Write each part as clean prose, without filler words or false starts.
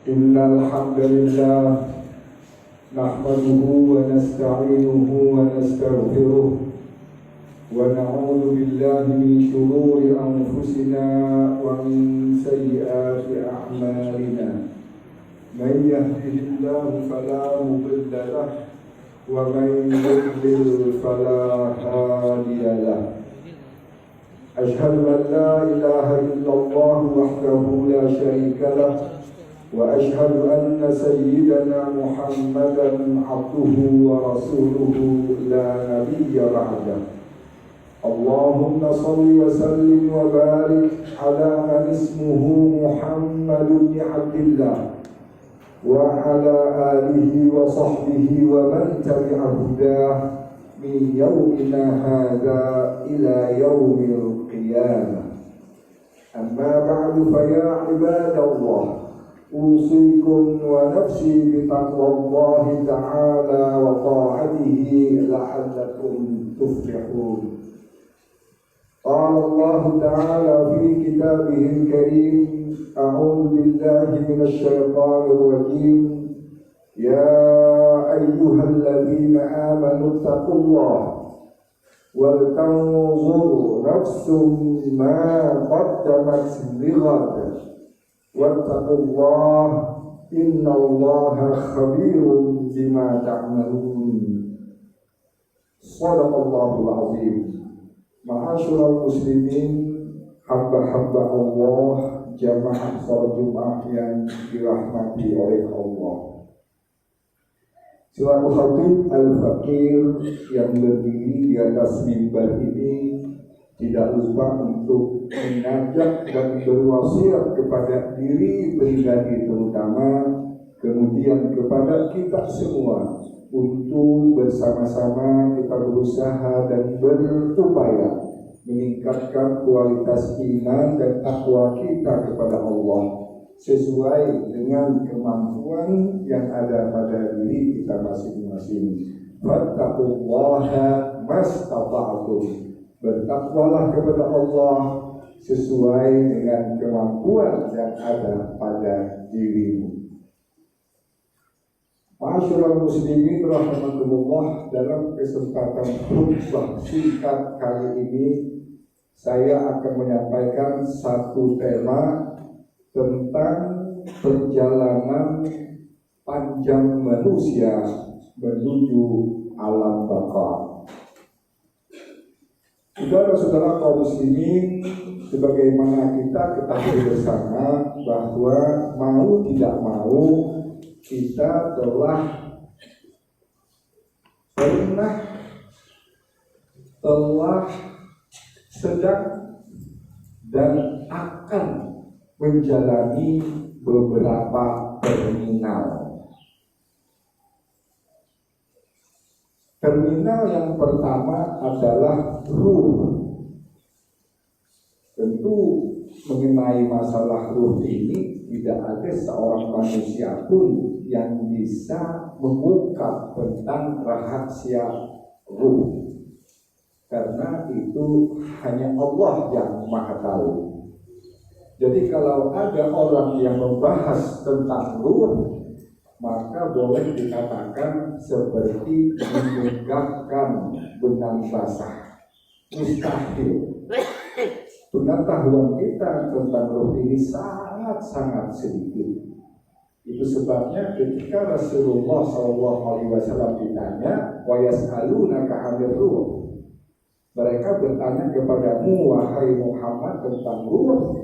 إن الحمد لله نحمده ونستعينه ونستغفره ونعوذ بالله من شرور أنفسنا ومن سيئات أعمالنا من يهده الله فلا مضل له ومن يضلل فلا هادي له أشهد أن لا إله إلا الله وحده لا شريك له وأشهد أن سيدنا محمدا عبده ورسوله لا نبي بعده اللهم صل وسلم وبارك على من اسمه محمد بن عبد الله وعلى آله وصحبه ومن تبع هداه من يومنا هذا إلى يوم القيامة أما بعد فيا عباد الله أوصيكم ونفسي بتقوى الله تعالى وطاعته لعلكم تفلحون. قال الله تعالى في كتابه الكريم أعوذ بالله من الشيطان الرجيم يا أيها الذين آمنوا اتقوا الله ولتنظر نفس ما قدمت لغد واتقوا الله إن الله خبير بما تعملون. صدق الله العظيم. Ma'asyiral muslimin, hamba-hamba Allah, jamaah salat Jumat yang dirahmati oleh Allah. Selaku khatib al-fakir yang berdiri di atas mimbar ini tidak lupa untuk mengajak dan berwasiat kepada diri pribadi terutama, kemudian kepada kita semua untuk bersama-sama kita berusaha dan berupaya meningkatkan kualitas iman dan takwa kita kepada Allah sesuai dengan kemampuan yang ada pada diri kita masing-masing. Fattaqullaha mastata'tum. Bertakwalah kepada Allah sesuai dengan kemampuan yang ada pada dirimu. Ma'asyiral muslimin rahimakumullah, dalam kesempatan khutbah singkat kali ini saya akan menyampaikan satu tema tentang perjalanan panjang manusia menuju alam baka. Saudara-saudara kaum muslimin, sebagaimana kita ketahui bersama bahwa mau tidak mau kita telah sedang dan akan menjalani beberapa terminal. Terminal yang pertama adalah ruh. Tentu mengenai masalah ruh ini tidak ada seorang manusia pun yang bisa mengungkap tentang rahasia ruh, karena itu hanya Allah yang Maha Tahu. Jadi kalau ada orang yang membahas tentang ruh, maka boleh dikatakan seperti menegakkan benang basah. Mustahil. Pengetahuan kita tentang ruh ini sangat-sangat sedikit. Itu sebabnya ketika Rasulullah SAW ditanya, wa yas'alunaka 'anir ruh, mereka bertanya kepadamu wahai Muhammad tentang ruh,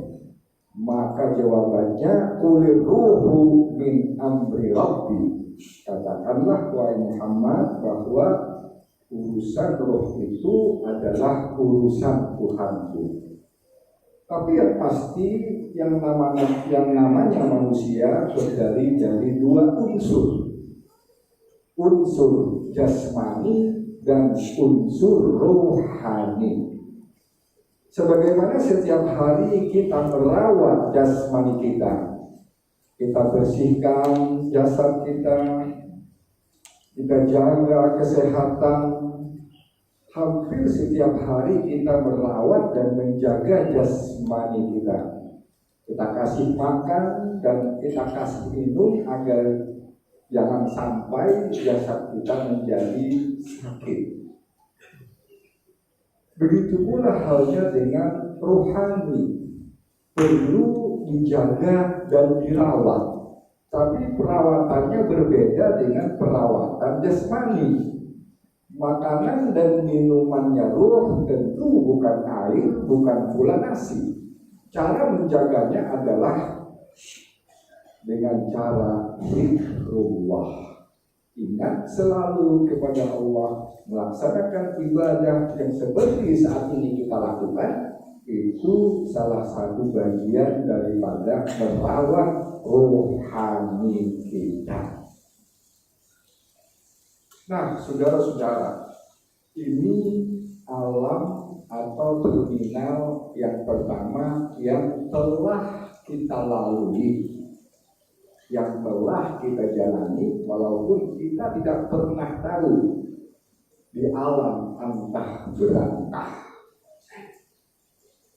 maka jawabannya qulir ruhu min amri rabbi. Katakanlah wahai Muhammad bahwa urusan ruh itu adalah urusan Tuhanku. Tapi yang pasti yang namanya manusia terdiri dari dua unsur. Unsur jasmani dan unsur rohani. Sebagaimana setiap hari kita merawat jasmani kita, kita bersihkan jasad kita jaga kesehatan. Hampir setiap hari kita merawat dan menjaga jasmani kita. Kita kasih makan dan kita kasih minum agar jangan sampai jasad kita menjadi sakit. Begitu pula halnya dengan rohani, perlu dijaga dan dirawat. Tapi perawatannya berbeda dengan perawatan jasmani. Makanan dan minumannya ruh tentu bukan air, bukan pula nasi. Cara menjaganya adalah dengan cara zikrullah. Ingat selalu kepada Allah, melaksanakan ibadah yang seperti saat ini kita lakukan. Itu salah satu bagian daripada merawat rohani kita. Nah, saudara-saudara, ini alam atau terminal yang pertama yang telah kita lalui, yang telah kita jalani, walaupun kita tidak pernah tahu di alam antah berantah.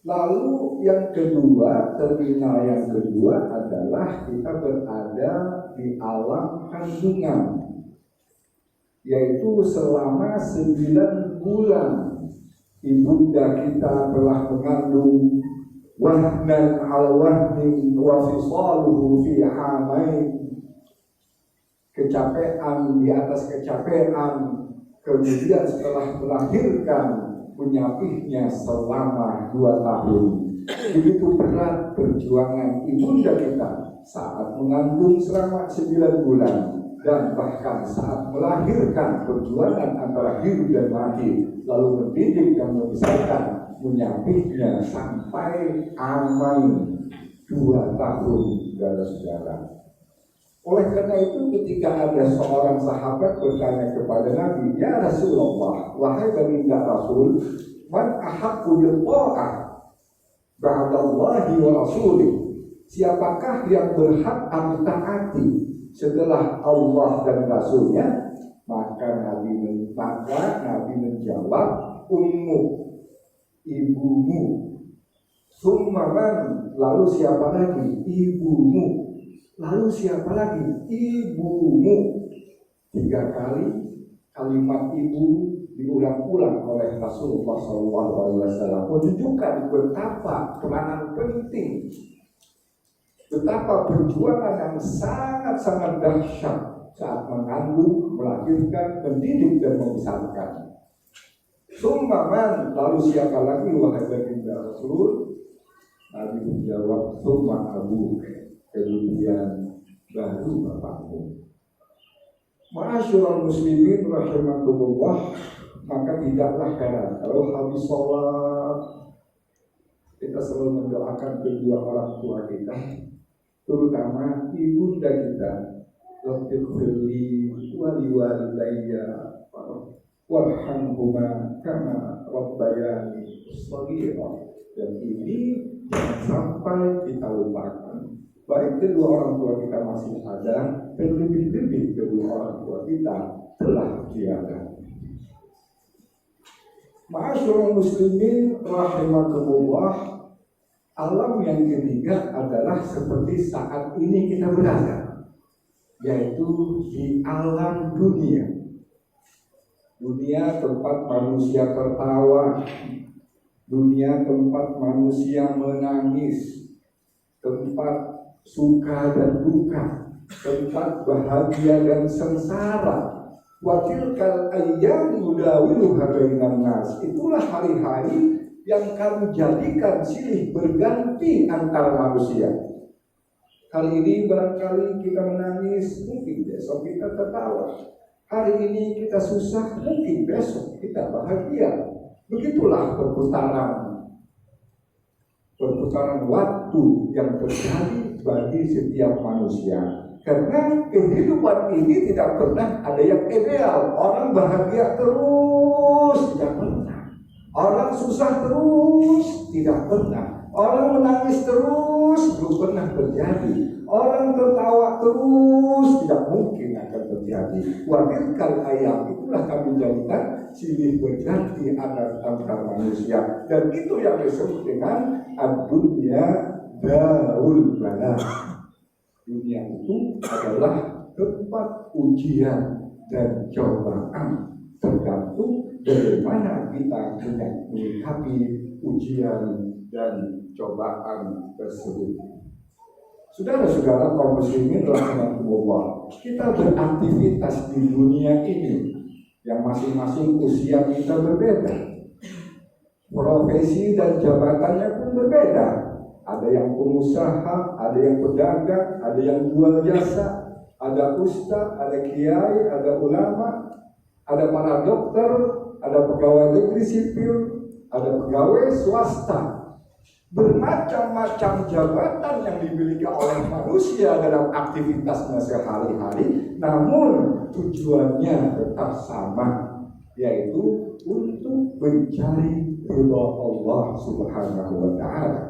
Lalu yang kedua, terminal yang kedua adalah kita berada di alam kandungan, yaitu selama 9 bulan ibunda kita telah mengandung wahnan al wahnin wa fisaluhu fi hamain, kecapean di atas kecapean, kemudian setelah melahirkan menyapihnya selama 2 tahun. Begitu berat perjuangan ibunda kita saat mengandung selama 9 bulan, dan bahkan saat melahirkan, perjuangan antara hidup dan mati, lalu mendidik dan membesarkan, menyapihnya sampai amain 2 tahun, saudara-saudara. Oleh karena itu ketika ada seorang sahabat bertanya kepada Nabi, "Ya Rasulullah, wahai baginda Rasul, man ahaqqu bil ta'ah ba'dallahi wa rasulih?" Siapakah yang berhak kami taati setelah Allah dan Rasulnya? Maka Nabi menjawab, ummu, ibumu. Summaman, lalu siapa lagi? Ibumu. Lalu siapa lagi? Ibumu. 3 kali kalimat ibu diulang-ulang oleh Rasulullah SAW, menunjukkan betapa peranan penting, betapa perjuangan yang sangat-sangat dahsyat saat mengandung, melahirkan, mendidik dan membesarkan. Summaman, lalu siapa lagi wahai baginda Rasul? Nabi menjawab, summa abu, kemudian baru bapakmu. Ma'asyiral muslimin rahimakumullah, maka tidaklah heran kalau habis sholat kita selalu mendoakan kedua orang tua kita, terutama ibunda kita. Rabbighfirli wa liwalidayya warhamhuma kama rabbayani shaghira. Dan ini jangan sampai kita lupakan, baik kedua orang tua kita masih ada, dan lebih-lebih kedua orang tua kita telah tiada. Ma'asyiral muslimin rahimakumullah, alam yang ketiga adalah seperti saat ini kita berada, yaitu di alam dunia. Dunia tempat manusia tertawa, dunia tempat manusia menangis, tempat suka dan duka, tempat bahagia dan sengsara. Wa tilkal ayyamu nudawiluha bainan nas. Itulah hari-hari yang kami jadikan silih berganti antara manusia. Hari ini barangkali kita menangis, mungkin besok kita tertawa. Hari ini kita susah, mungkin besok kita bahagia. Begitulah perputaran waktu yang terjadi bagi setiap manusia. Karena kehidupan ini tidak pernah ada yang ideal. Orang bahagia terus, tidak pernah. Orang susah terus, tidak pernah. Orang menangis terus, belum pernah terjadi. Orang tertawa terus, tidak mungkin akan terjadi. Wadirkan ayam, itulah kami jadikan silih berganti antar manusia. Dan itu yang disebut dengan ad-dunya darul bala. Dunia itu adalah tempat ujian dan cobaan, tergantung bagaimana kita menyikapi ujian dan cobaan tersebut. Saudara-saudara kaum muslimin rahimakumullah, kita beraktivitas di dunia ini yang masing-masing usia kita berbeda, profesi dan jabatannya pun berbeda. Ada yang pengusaha, ada yang pedagang, ada yang jual jasa, ada ustaz, ada kiai, ada ulama, ada para dokter, ada pegawai negeri sipil, ada pegawai swasta. Bermacam-macam jabatan yang dimiliki oleh manusia dalam aktivitasnya sehari-hari, namun tujuannya tetap sama, yaitu untuk mencari ridha Allah Subhanahu wa Ta'ala.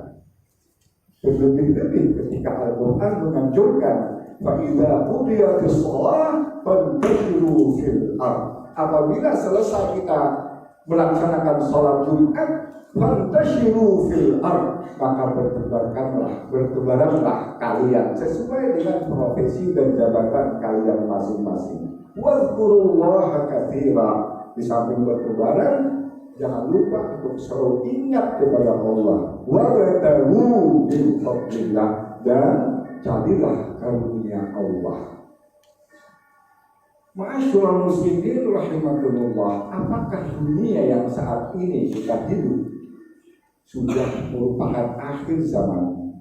Lebih-lebih ketika Al-Quran menganjurkan fa'idha qudiyatis shalah fantashiru fil ardh. Apabila selesai kita melaksanakan sholat Jumat, fantashiru fil ardh, maka bertebaranlah kalian sesuai dengan profesi dan jabatan kalian masing-masing. Wadhkurullaha katsira. Di samping bertebaran, jangan lupa untuk selalu ingat kepada Allah. Wabtaghu min fadlillah, dan carilah karunia Allah. Ma'asyiral muslimin rahimakumullah, apakah dunia yang saat ini kita hidup sudah merupakan akhir zaman?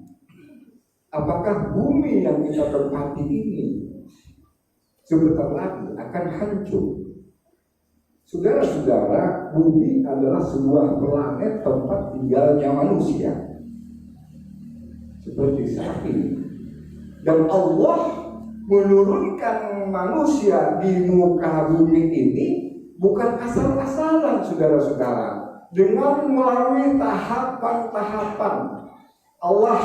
Apakah bumi yang kita tempati ini sebentar lagi akan hancur? Saudara-saudara, bumi adalah sebuah planet tempat tinggalnya manusia, seperti saat ini. Dan Allah menurunkan manusia di muka bumi ini bukan asal-asalan, saudara-saudara. Dengan melalui tahapan-tahapan, Allah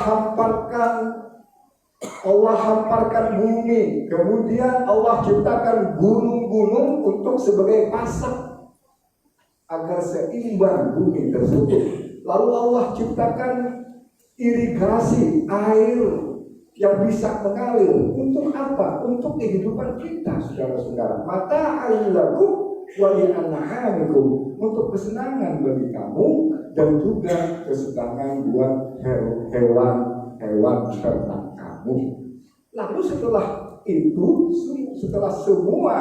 hamparkan bumi, kemudian Allah ciptakan gunung-gunung untuk sebagai pasak agar seimbang bumi tersebut. Lalu Allah ciptakan irigasi air yang bisa mengalir. Untuk apa? Untuk kehidupan kita, saudara-saudara. Mata'an lakum wa li'an'amikum, untuk kesenangan bagi kamu dan juga kesenangan buat hewan ternak kamu. Lalu setelah itu, setelah semua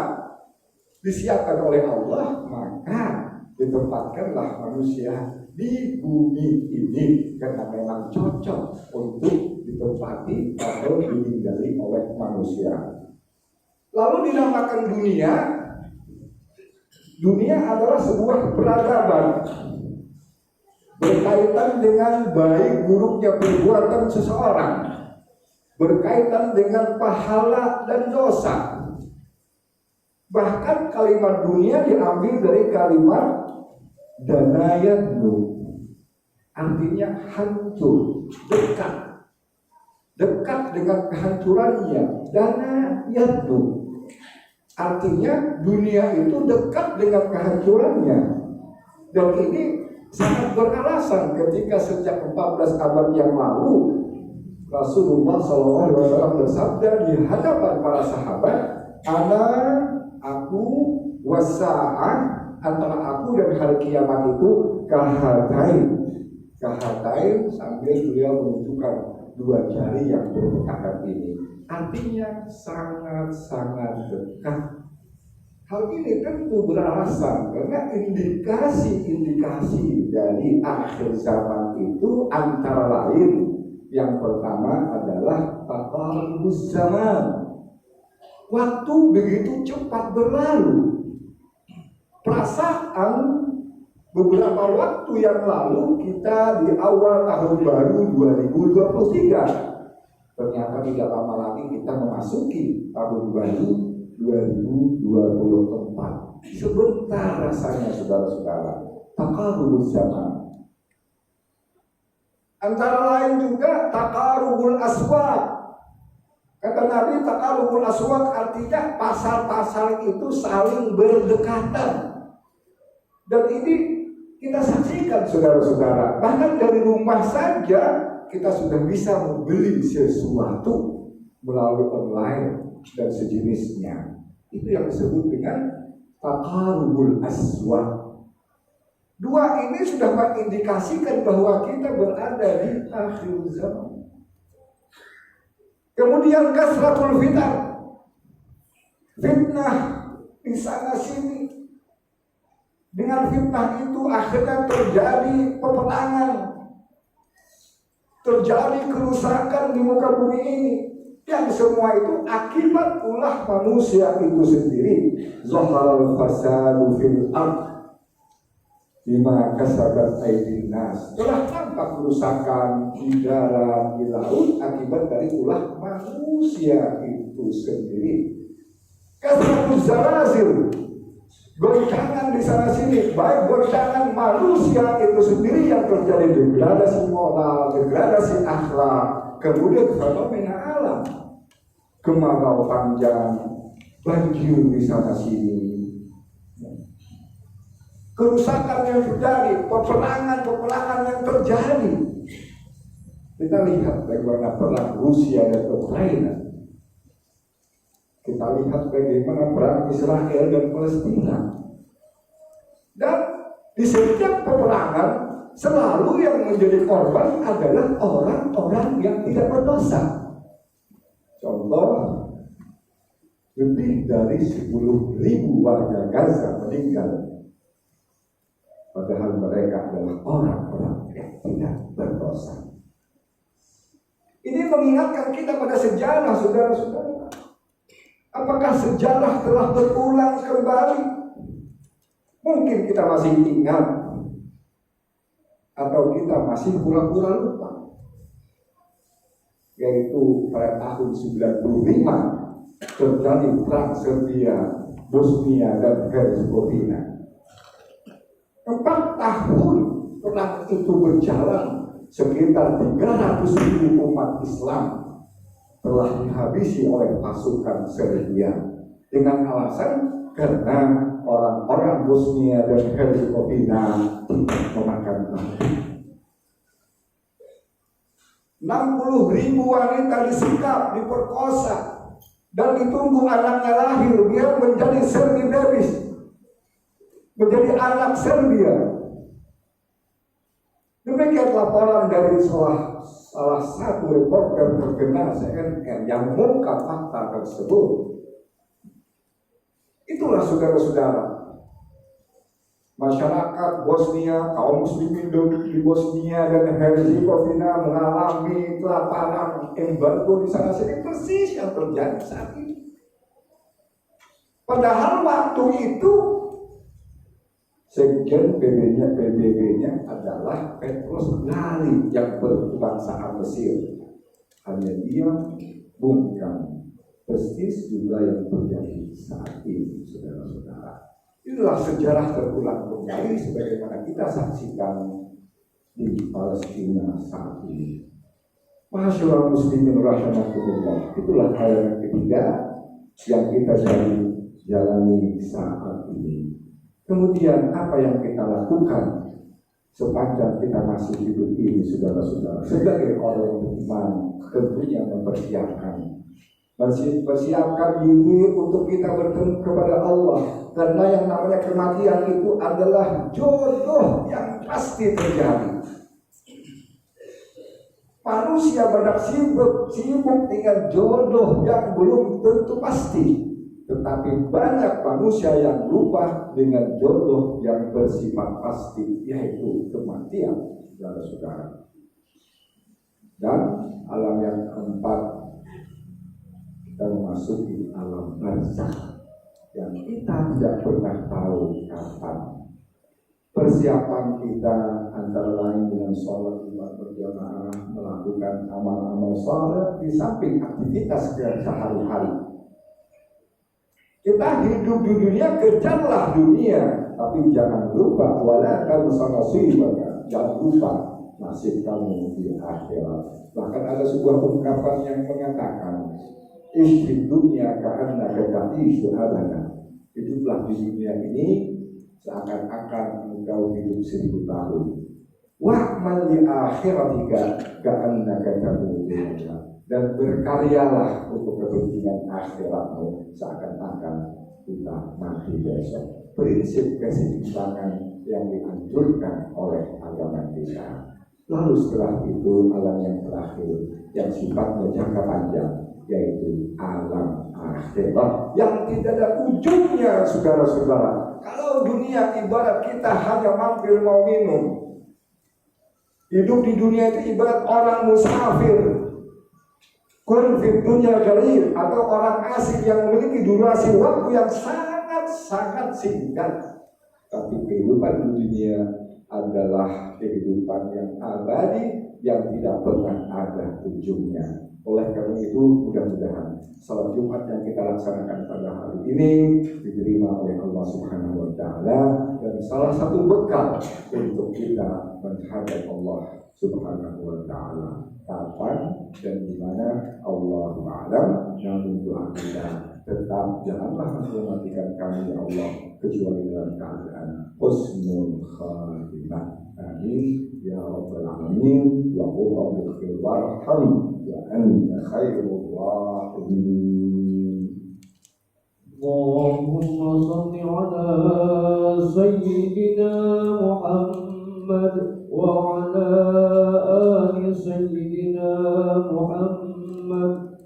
disiapkan oleh Allah, maka ditempatkanlah manusia di bumi ini karena memang cocok untuk ditempati atau ditinggali oleh manusia. Lalu dinamakan dunia. Dunia adalah sebuah peradaban berkaitan dengan baik buruknya perbuatan seseorang, berkaitan dengan pahala dan dosa. Bahkan kalimat dunia diambil dari kalimat danayadnu, artinya hancur, dekat dengan kehancurannya. Danayadnu artinya dunia itu dekat dengan kehancurannya. Dan ini sangat beralasan ketika sejak 14 abad yang lalu Rasulullah SAW bersabda di hadapan para sahabat, aku wasa'ah, antara aku dan hari kiamat itu kahatain sambil beliau menunjukkan dua jari yang berdekatan ini. Artinya sangat-sangat dekat. Hal ini tentu beralasan karena indikasi-indikasi dari akhir zaman itu antara lain, yang pertama adalah taqarubuz zaman. Waktu begitu cepat berlalu. Perasaan beberapa waktu yang lalu kita di awal tahun baru 2023. Ternyata tidak lama lagi kita memasuki tahun baru 2024. Sebentar rasanya, saudara-saudara. Taqarubuz zaman. Antara lain juga taqarubul aswaq. Kata Nabi, taqarubul aswaq artinya pasar-pasar itu saling berdekatan. Dan ini kita saksikan, saudara-saudara. Bahkan dari rumah saja kita sudah bisa membeli sesuatu melalui online dan sejenisnya. Itu yang disebut dengan taqarubul aswaq. Dua ini sudah mengindikasikan bahwa kita berada di akhir zaman. Kemudian kasratul fitnah, fitnah di sana sini. Dengan fitnah itu akhirnya terjadi peperangan, terjadi kerusakan di muka bumi ini. Yang semua itu akibat ulah manusia itu sendiri. Zaharal fasadu fil ardh bima kasabat aydin nas. Telah tampak kerusakan di darat, di laut akibat dari ulah manusia itu sendiri. Kasratul zalazil, goncangan di sana sini, baik goncangan manusia itu sendiri yang terjadi degradasi moral, degradasi akhlak, kemudian fenomena alam, kemarau panjang, banjir di sana sini, kerusakan yang terjadi, peperangan yang terjadi. Kita lihat bagaimana perang Rusia dan Ukraina. Kita lihat bagaimana perang Israel dan Palestina. Dan di setiap peperangan selalu yang menjadi korban adalah orang-orang yang tidak berdosa. Contoh, lebih dari 10.000 warga Gaza meninggal. Padahal mereka adalah orang-orang yang tidak berdosa. Ini mengingatkan kita pada sejarah, saudara-saudara. Apakah sejarah telah berulang kembali? Mungkin kita masih ingat, atau kita masih pura-pura lupa. Yaitu pada tahun 95 terjadi perang Serbia, Bosnia dan Herzegovina. 4 tahun perang itu berjalan, sekitar 300.000 umat Islam telah dihabisi oleh pasukan Serbia dengan alasan karena orang-orang Bosnia dan Herzegovina tidak memakan babi. 60.000 wanita disikap, diperkosa, dan ditunggu anaknya lahir biar menjadi Serbi babies, menjadi anak Serbia. Demikian laporan dari salah satu reporter terkenal CNN yang mengungkap fakta tersebut. Itulah saudara-saudara, masyarakat Bosnia, kaum muslimin di Bosnia dan Herzegovina mengalami kelaparan, embargo di sana sini, persis yang terjadi saat ini. Padahal waktu itu Sekjen PBB-nya adalah Petros Ghali yang berkebangsaan Mesir. Hanya dia bukan persis juga yang terjadi saat ini, saudara-saudara. Inilah sejarah terulang kembali sebagaimana kita saksikan di Palestina saat ini. Masyaallah muslimin rahimakumullah. Itulah hal yang ketiga yang kita jalani saat ini. Kemudian apa yang kita lakukan sepanjang kita masih hidup ini, saudara-saudara, sebagai orang beriman, tentunya mempersiapkan diri untuk kita bertemu kepada Allah, karena yang namanya kematian itu adalah jodoh yang pasti terjadi. Manusia banyak sibuk dengan jodoh yang belum tentu pasti. Tetapi banyak manusia yang lupa dengan jodoh yang bersifat pasti, yaitu kematian, saudara-saudara. Dan alam yang keempat, kita memasuki alam barzakh yang kita tidak pernah tahu kapan. Persiapan kita antara lain dengan sholat berjamaah, melakukan amal-amal sholat di samping aktivitas sehari-hari. Kita hidup di dunia, kejarlah dunia, tapi jangan lupa wala tansanasibaka, jangan lupa nasib kamu di akhirat. Bahkan ada sebuah ungkapan yang mengatakan, istri dunia ka'annaka ta'ishu abada. Hiduplah di dunia ini seakan-akan engkau hidup 1000 tahun. wa'mal li akhiratika ka'annaka tamutuha, dan berkaryalah untuk kepentingan akhiratmu seakan-akan kita mati besok. Prinsip keseimbangan yang dianjurkan oleh agama kita. Lalu setelah itu alam yang terakhir yang sifatnya jangka panjang, yaitu alam akhirat yang tidak ada ujungnya, saudara-saudara. Kalau dunia ibarat kita hanya mampir mau minum, hidup di dunia itu ibarat orang musafir, kun fid dunya qarir, atau orang asing yang memiliki durasi waktu yang sangat singkat. Tapi kehidupan dunia adalah kehidupan yang abadi yang tidak pernah ada ujungnya. Oleh karena itu, mudah-mudahan salat Jumat yang kita laksanakan pada hari ini diterima oleh Allah Subhanahu wa Ta'ala, dan salah satu bekal untuk kita menghadap Allah Subhanahu wa Ta'ala. Kapan dan di mana Allahu a'lam. Namun doa kita tetap janganlah mematikan kami ya Allah kecuali dalam keadaan husnul khatimah. Amin ya rabbal alamin. Wa qul rabbi warham wa anta khairur rahimin. Allahumma salli ala sayyidina Muhammad wa ala ali sayyidina Muhammad.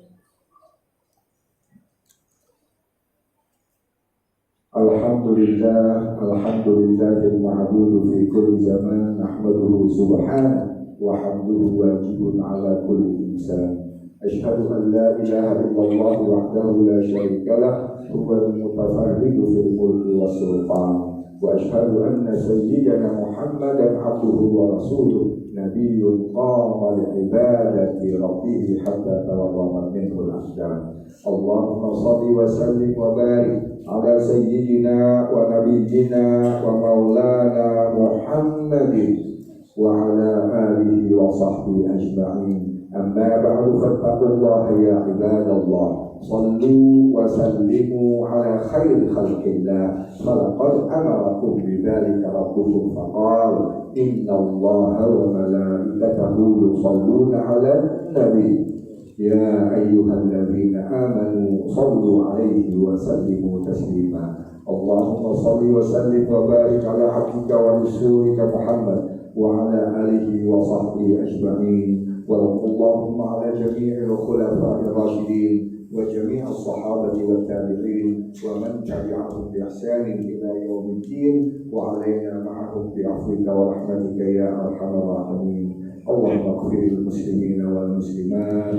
Alhamdulillah, alhamdulillahil ma'budu fi kulli zaman, nahmaduhu subhanahu wa hamduhu wajibun ala kulli insan. Asyhadu an la ilaha illallah wahdahu la syarika lah, huwal mutafarridu fil mulki was sultan. Wa asyhadu anna sayyidana Muhammadan abduhu wa rasuluh, nabiyyun qama li ibadati rabbih hatta tawarramat minhu al-aqdam. Allahumma shalli wa sallim wa barik ala sayyidina wa nabiyyina wa maulana Muhammadin wa ala alihi wa sahbihi ajma'in. Amma ba'du, fattaqullaha ya ibadallah, sallu wa sallimu ala khairi khalqillah, falaqad amarakum bidzalika rabbukum faqala inna allaha wa malaikatahu yusalluna ala nabi ya ayyuhalladzina amanu sallu alaihi wa sallimu taslima. Allahumma salli wa sallim wa barik ala abdika wa rasulika Muhammad wa ala alihi wa sahbihi ajma'in. اللهم على جميع الخلفاء الراشدين وجميع الصحابة والتابعين ومن تبعهم بإحسان إلى يوم الدين، وعلينا معهم بعفوك ورحمتك يا أرحم الراحمين. اللهم اغفر للمسلمين والمسلمات،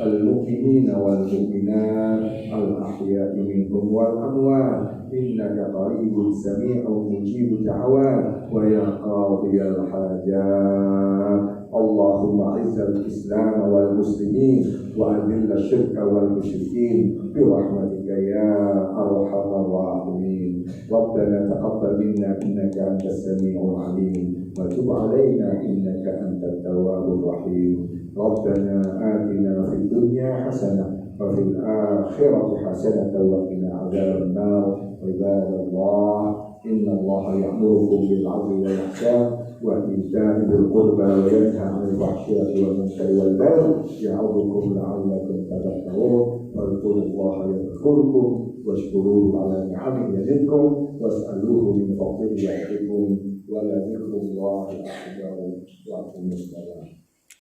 المؤمنين والمؤمنات، الأحياء منهم والأموات، إنك قريب سميع مجيب الدعوات ويا قاضي الحاجات. اللهم اعز الإسلام والمسلمين وأذل الشرك والمشركين برحمتك يا أرحم الراحمين. ربنا تقبل منا إنك أنت السميع العليم، وتب علينا إنك أنت التواب الرحيم. ربنا آتنا في الدنيا حسنة وفي الآخرة حسنة وقنا عذاب النار. عباد الله، إن الله يأمركم بالعدل والإحسان وإيتاء ذي القربى وينهى عن الفحشاء والمنكر والبغي يعظكم لعلكم تذكرون. فاذكروا الله يذكركم واشكروه على نعمه يزدكم واسألوه من فضله يعطكم ولذكر الله أكبر. وأقيموا الصلاة.